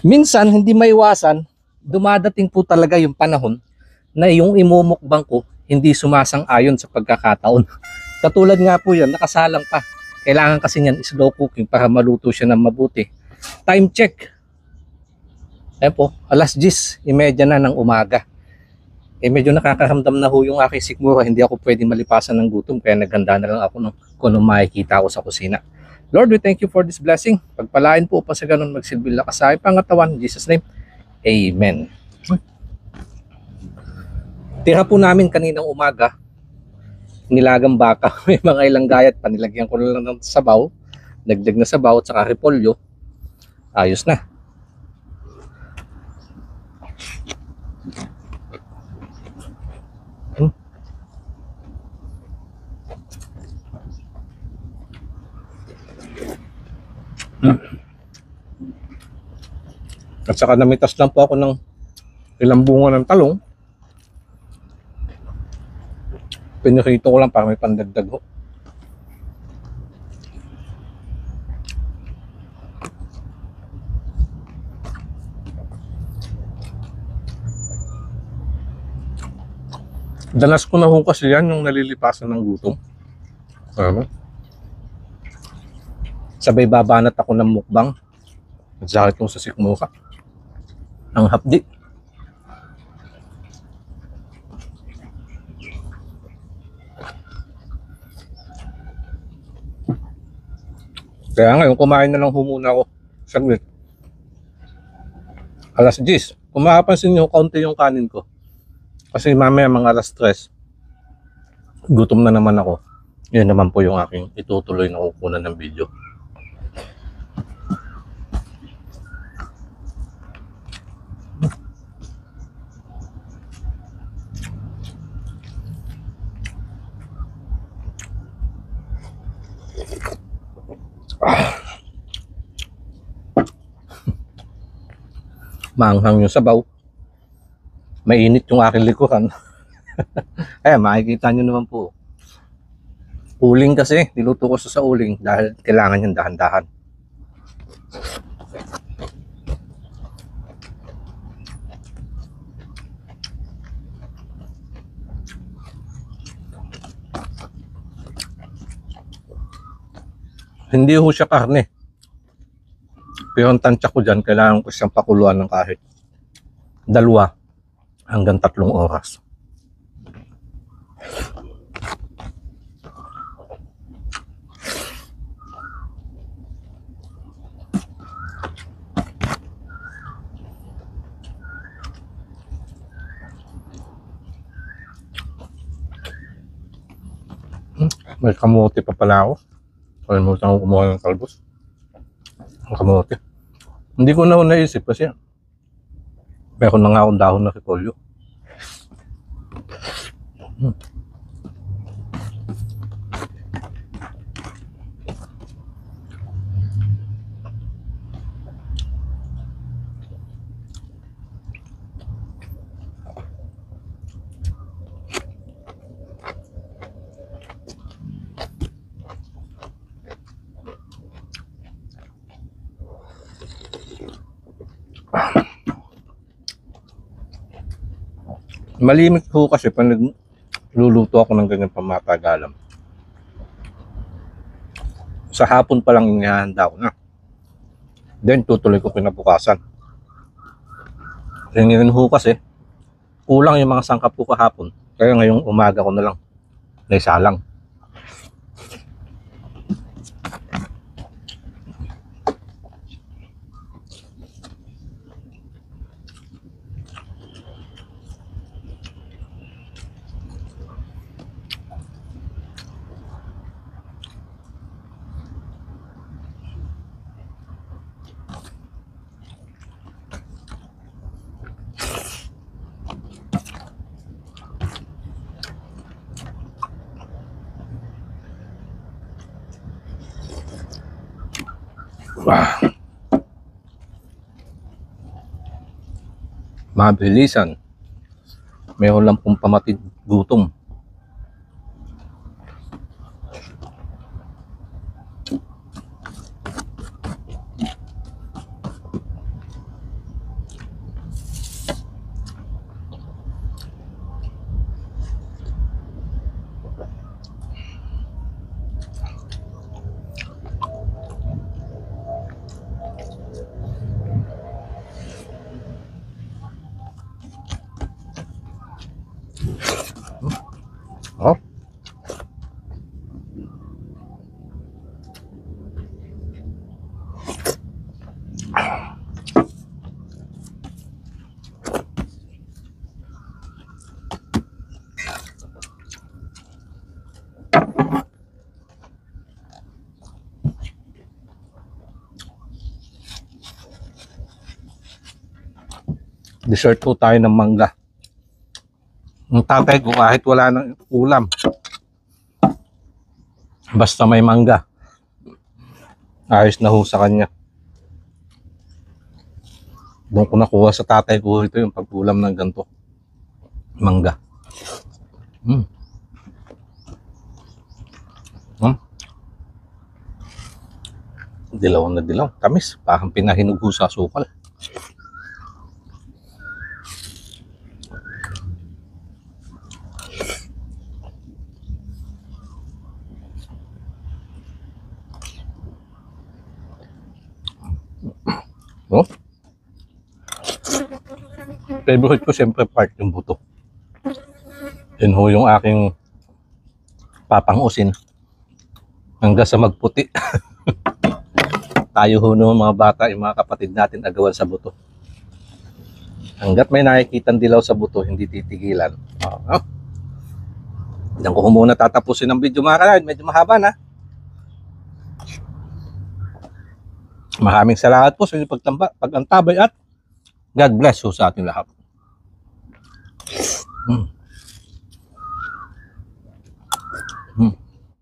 Minsan, hindi maiwasan, dumadating po talaga yung panahon na yung imumukbang ko hindi sumasang-ayon sa pagkakataon. Katulad nga po yan, nakasalang pa. Kailangan kasi niyan slow cooking para maluto siya ng mabuti. Time check. Ayan po, alas 10:30 na ng umaga. Medyo nakakaramdam na ho yung aking sikmura. Hindi ako pwedeng malipasan ng gutom. Kaya naghanda na lang ako kung anong makikita ko sa kusina. Lord, we thank you for this blessing. Pagpalain po pa sa ganun magsilbi lakas sa aking pangatawan. In Jesus' name, Amen. Tira po namin kaninang umaga, nilagang baka. May mga ilang gayat pa. Nilagyan ko na lang ng sabaw. Dagdag na sabaw at saka repolyo. Ayos na. At saka namitas lang po ako ng ilang bunga ng talong. Pinakito ko lang para may pandagdag ho. Danas ko na ho kasi yan yung nalilipasan ng gutom. Sabay babanat ako ng mukbang. At sakit kong sa sikmura. Ang hapdi. Kaya ngayon, kumain na lang muna ako. Saglit. Alas 10. Kung makapansin nyo, kaunti yung kanin ko. Kasi mamaya mga alas 3, gutom na naman ako. Yan naman po yung aking itutuloy na kukunan ng video. Maanghang yung sabaw. Mainit yung aking likuran. Ayan, makikita nyo naman po. Uling kasi, niluto ko sa uling dahil kailangan yung dahan-dahan. Hindi ho siya karne. Pero ang tansya ko dyan, kailangan ko siyang pakuluan ng kahit 2 hanggang 3 oras. May kamote pa pala ako. Kalimutan ko kumuha ng talbos. Ang kamote. Hindi ko na naisip kasi meron na nga akong dahon na repolyo. Malimit po kasi pag nagluluto ako ng ganyan pamatagalan. Sa hapon pa lang inihanda ko na. Then tutuloy ko kinabukasan. Ngayon ho kasi, kulang yung mga sangkap ko kahapon. Kaya ngayong umaga ko na lang naisalang. Mabilisan. Mayroon lang pong pamatid gutom. Dessert po tayo ng mangga. Ang tatay ko kahit wala ng ulam, basta may mangga, ayos na ho sa kanya. Doon ko nakuha sa tatay ko ito yung pag-ulam ng ganito. Mangga. Dilaw na dilaw. Tamis. Parang pinahinog ho sa sukal. Oh. Favorite ko siyempre part yung buto. Yun ho yung aking papangusin hanggang sa magputi. Tayo ho no mga bata, yung mga kapatid natin agawan sa buto. Hanggat may nakikitang dilaw sa buto, hindi titigilan. Diyan ko muna tatapusin ang video mga kanaid. Medyo mahaba na. Maraming salamat po sa inyong pag-antabay at God bless po sa ating lahat.